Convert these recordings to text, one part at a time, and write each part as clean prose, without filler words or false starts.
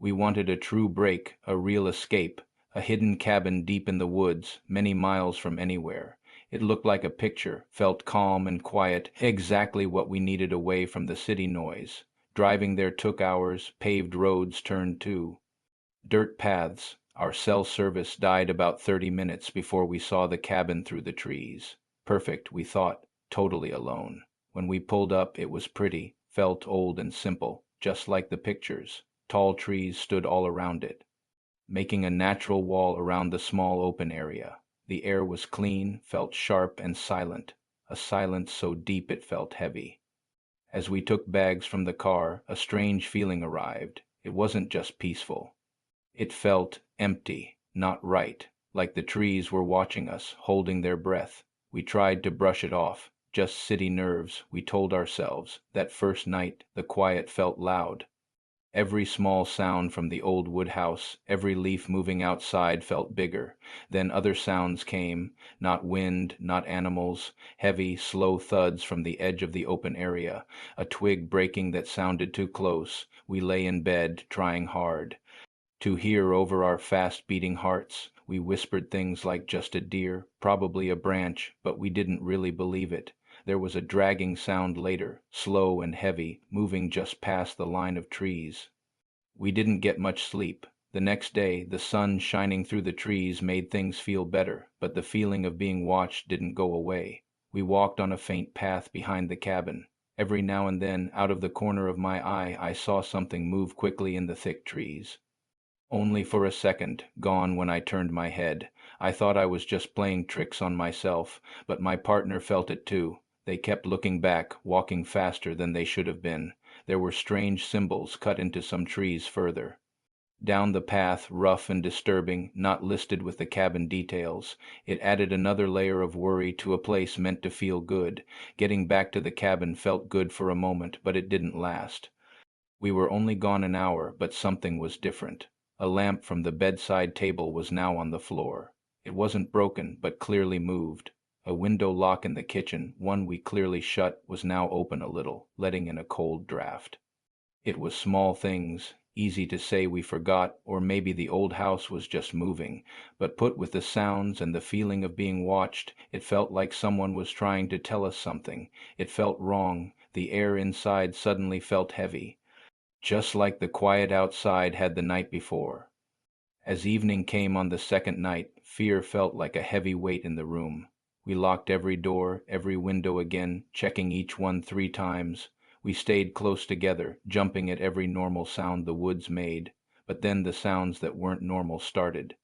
We wanted a true break, a real escape, a hidden cabin deep in the woods, many miles from anywhere. It looked like a picture, felt calm and quiet, exactly what we needed away from the city noise. Driving there took hours, paved roads turned too. Dirt paths. Our cell service died about 30 minutes before we saw the cabin through the trees. Perfect, we thought, totally alone. When we pulled up, it was pretty, felt old and simple, just like the pictures. Tall trees stood all around it, making a natural wall around the small open area. The air was clean, felt sharp and silent, a silence so deep it felt heavy. As we took bags from the car, a strange feeling arrived. It wasn't just peaceful. It felt empty, not right, like the trees were watching us, holding their breath. We tried to brush it off. Just city nerves, we told ourselves. That first night, the quiet felt loud. Every small sound from the old wood house, every leaf moving outside felt bigger. Then other sounds came, not wind, not animals, heavy, slow thuds from the edge of the open area, a twig breaking that sounded too close. We lay in bed, trying hard to hear over our fast-beating hearts. We whispered things like just a deer, probably a branch, but we didn't really believe it. There was a dragging sound later, slow and heavy, moving just past the line of trees. We didn't get much sleep. The next day, the sun shining through the trees made things feel better, but the feeling of being watched didn't go away. We walked on a faint path behind the cabin. Every now and then, out of the corner of my eye, I saw something move quickly in the thick trees. Only for a second, gone when I turned my head. I thought I was just playing tricks on myself, but my partner felt it too. They kept looking back, walking faster than they should have been. There were strange symbols cut into some trees further. Down the path, rough and disturbing, not listed with the cabin details. It added another layer of worry to a place meant to feel good. Getting back to the cabin felt good for a moment, but it didn't last. We were only gone an hour, but something was different. A lamp from the bedside table was now on the floor. It wasn't broken, but clearly moved. A window lock in the kitchen, one we clearly shut, was now open a little, letting in a cold draft. It was small things, easy to say we forgot, or maybe the old house was just moving, but put with the sounds and the feeling of being watched, it felt like someone was trying to tell us something. It felt wrong. The air inside suddenly felt heavy, just like the quiet outside had the night before. As evening came on the second night, fear felt like a heavy weight in the room. We locked every door, every window again, checking each one 3 times. We stayed close together, jumping at every normal sound the woods made, but then the sounds that weren't normal started.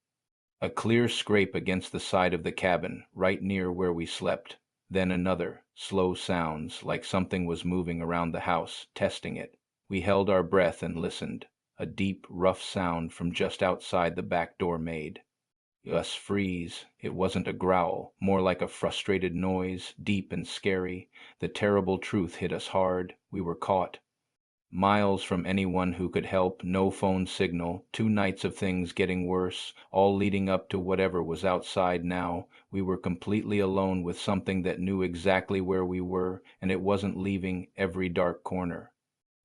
A clear scrape against the side of the cabin, right near where we slept. Then another, slow sounds, like something was moving around the house, testing it. We held our breath and listened. A deep, rough sound from just outside the back door made us freeze. It wasn't a growl, more like a frustrated noise, deep and scary. The terrible truth hit us hard. We were caught. Miles from anyone who could help, no phone signal, 2 nights of things getting worse, all leading up to whatever was outside now. We were completely alone with something that knew exactly where we were, and it wasn't leaving every dark corner.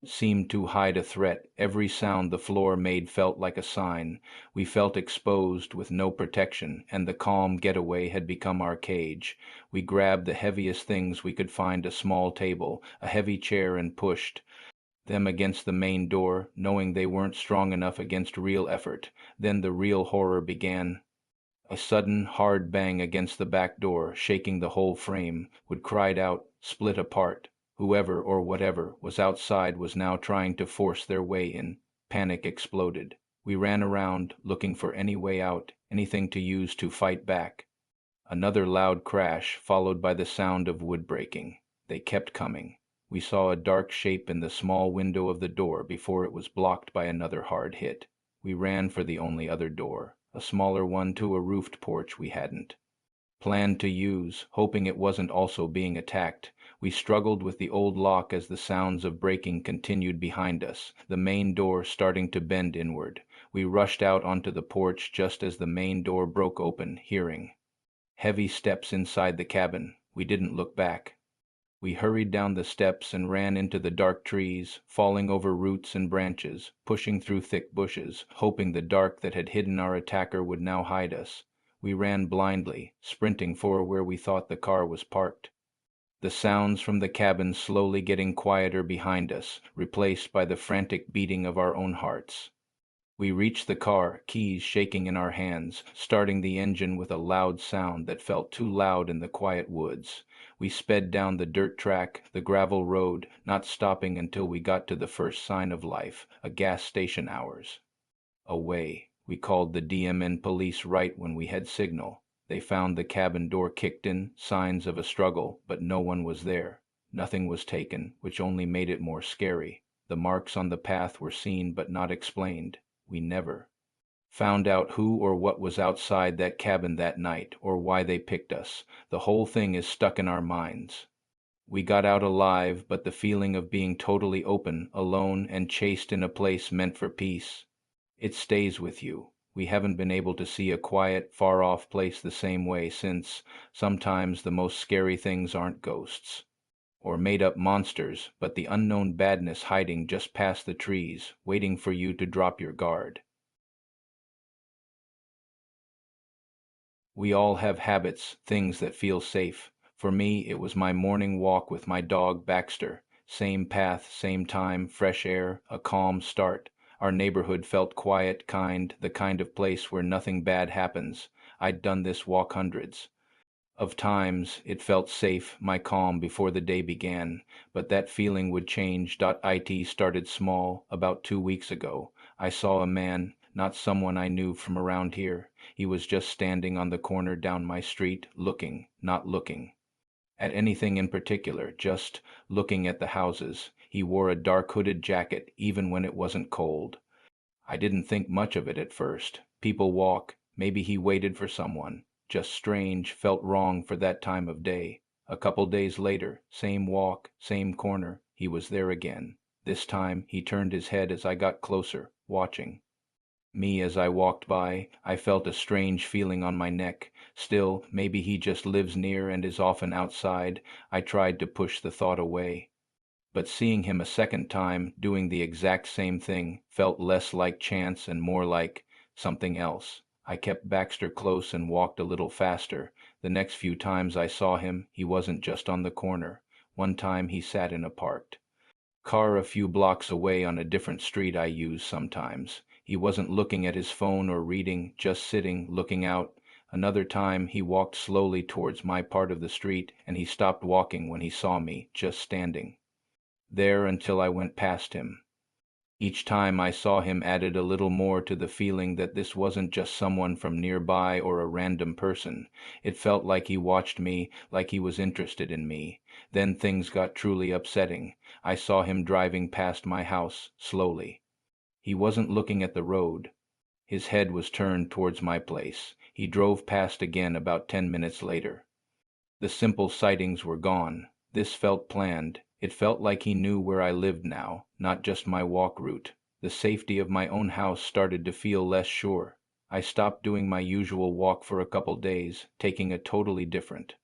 Seemed to hide a threat. Every sound the floor made felt like a sign. We felt exposed with no protection, and the calm getaway had become our cage. We grabbed the heaviest things we could find, a small table, a heavy chair, and pushed them against the main door, knowing they weren't strong enough against real effort. Then the real horror began. A sudden, hard bang against the back door, shaking the whole frame, would cried out, split apart. Whoever or whatever was outside was now trying to force their way in. Panic exploded. We ran around, looking for any way out, anything to use to fight back. Another loud crash, followed by the sound of wood breaking. They kept coming. We saw a dark shape in the small window of the door before it was blocked by another hard hit. We ran for the only other door, a smaller one to a roofed porch we hadn't planned to use, hoping it wasn't also being attacked. We struggled with the old lock as the sounds of breaking continued behind us, the main door starting to bend inward. We rushed out onto the porch just as the main door broke open, hearing heavy steps inside the cabin. We didn't look back. We hurried down the steps and ran into the dark trees, falling over roots and branches, pushing through thick bushes, hoping the dark that had hidden our attacker would now hide us. We ran blindly, sprinting for where we thought the car was parked. The sounds from the cabin slowly getting quieter behind us, replaced by the frantic beating of our own hearts. We reached the car, keys shaking in our hands, starting the engine with a loud sound that felt too loud in the quiet woods. We sped down the dirt track, the gravel road, not stopping until we got to the first sign of life, a gas station hours away. We called the DMN police right when we had signal. They found the cabin door kicked in, signs of a struggle, but no one was there. Nothing was taken, which only made it more scary. The marks on the path were seen but not explained. We never found out who or what was outside that cabin that night, or why they picked us. The whole thing is stuck in our minds. We got out alive, but the feeling of being totally open, alone, and chased in a place meant for peace, it stays with you. We haven't been able to see a quiet, far-off place the same way since. Sometimes the most scary things aren't ghosts or made-up monsters, but the unknown badness hiding just past the trees, waiting for you to drop your guard. We all have habits, things that feel safe. For me, it was my morning walk with my dog Baxter. Same path, same time, fresh air, a calm start. Our neighborhood felt quiet, kind, the kind of place where nothing bad happens. I'd done this walk hundreds of times. It felt safe, my calm before the day began, but that feeling would change. It started small. About 2 weeks ago, I saw a man, not someone I knew from around here. He was just standing on the corner down my street, looking, not looking at anything in particular, just looking at the houses. He wore a dark hooded jacket, even when it wasn't cold. I didn't think much of it at first. People walk, maybe he waited for someone. Just strange, felt wrong for that time of day. A couple days later, same walk, same corner, he was there again. This time, he turned his head as I got closer, watching me as I walked by. I felt a strange feeling on my neck. Still, maybe he just lives near and is often outside. I tried to push the thought away. But seeing him a second time, doing the exact same thing, felt less like chance and more like something else. I kept Baxter close and walked a little faster. The next few times I saw him, he wasn't just on the corner. One time he sat in a parked car a few blocks away on a different street I use sometimes. He wasn't looking at his phone or reading, just sitting, looking out. Another time he walked slowly towards my part of the street, and he stopped walking when he saw me, just standing there until I went past him. Each time I saw him added a little more to the feeling that this wasn't just someone from nearby or a random person. It felt like he watched me, like he was interested in me. Then things got truly upsetting. I saw him driving past my house, slowly. He wasn't looking at the road. His head was turned towards my place. He drove past again about 10 minutes later. The simple sightings were gone. This felt planned. It felt like he knew where I lived now, not just my walk route. The safety of my own house started to feel less sure. I stopped doing my usual walk for a couple days, taking a totally different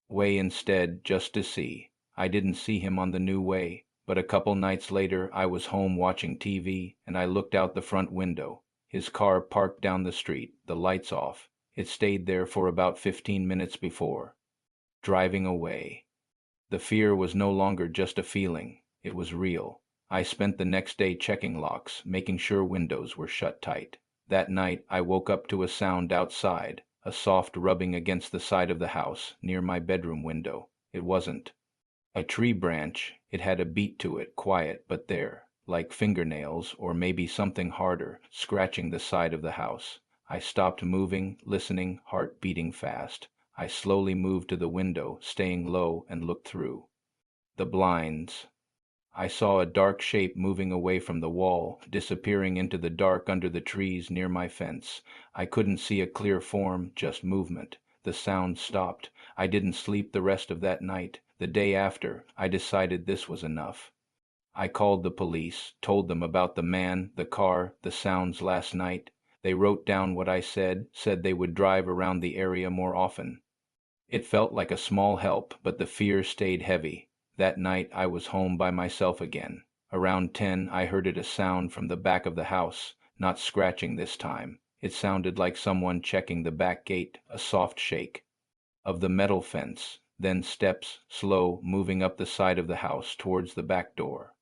way instead, just to see. I didn't see him on the new way, but a couple nights later I was home watching TV, and I looked out the front window. His car parked down the street, the lights off. It stayed there for about 15 minutes before driving away. The fear was no longer just a feeling, it was real. I spent the next day checking locks, making sure windows were shut tight. That night I woke up to a sound outside, a soft rubbing against the side of the house, near my bedroom window. It wasn't a tree branch, it had a beat to it, quiet but there, like fingernails or maybe something harder, scratching the side of the house. I stopped moving, listening, heart beating fast. I slowly moved to the window, staying low, and looked through the blinds. I saw a dark shape moving away from the wall, disappearing into the dark under the trees near my fence. I couldn't see a clear form, just movement. The sound stopped. I didn't sleep the rest of that night. The day after, I decided this was enough. I called the police, told them about the man, the car, the sounds last night. They wrote down what I said they would drive around the area more often. It felt like a small help, but the fear stayed heavy. That night I was home by myself again. Around 10, I heard a sound from the back of the house, not scratching this time. It sounded like someone checking the back gate, a soft shake of the metal fence, then steps, slow, moving up the side of the house towards the back door.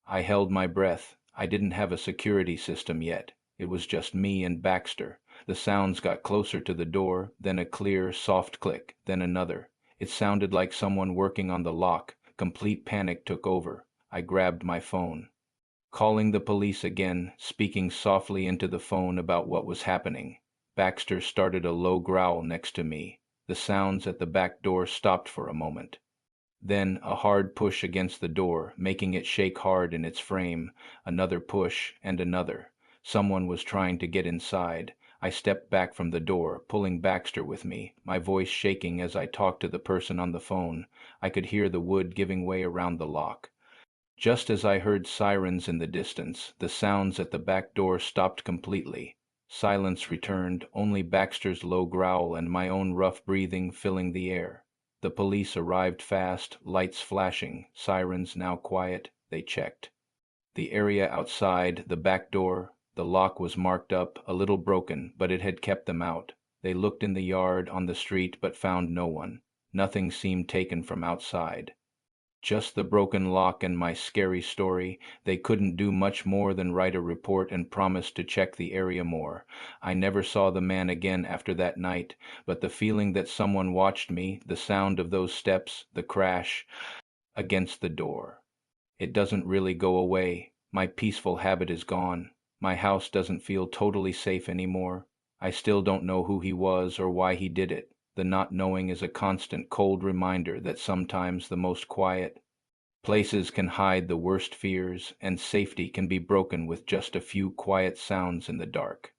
I held my breath. I didn't have a security system yet. It was just me and Baxter. The sounds got closer to the door, then a clear, soft click, then another. It sounded like someone working on the lock. Complete panic took over. I grabbed my phone. Calling the police again, speaking softly into the phone about what was happening. Baxter started a low growl next to me. The sounds at the back door stopped for a moment. Then a hard push against the door, making it shake hard in its frame. Another push, and another. Someone was trying to get inside. I stepped back from the door, pulling Baxter with me, my voice shaking as I talked to the person on the phone. I could hear the wood giving way around the lock. Just as I heard sirens in the distance, the sounds at the back door stopped completely. Silence returned, only Baxter's low growl and my own rough breathing filling the air. The police arrived fast, lights flashing, sirens now quiet. They checked the area outside, the back door. The lock was marked up, a little broken, but it had kept them out. They looked in the yard, on the street, but found no one. Nothing seemed taken from outside. Just the broken lock and my scary story. They couldn't do much more than write a report and promise to check the area more. I never saw the man again after that night, but the feeling that someone watched me, the sound of those steps, the crash against the door. It doesn't really go away. My peaceful habit is gone. My house doesn't feel totally safe anymore. I still don't know who he was or why he did it. The not knowing is a constant cold reminder that sometimes the most quiet places can hide the worst fears, and safety can be broken with just a few quiet sounds in the dark.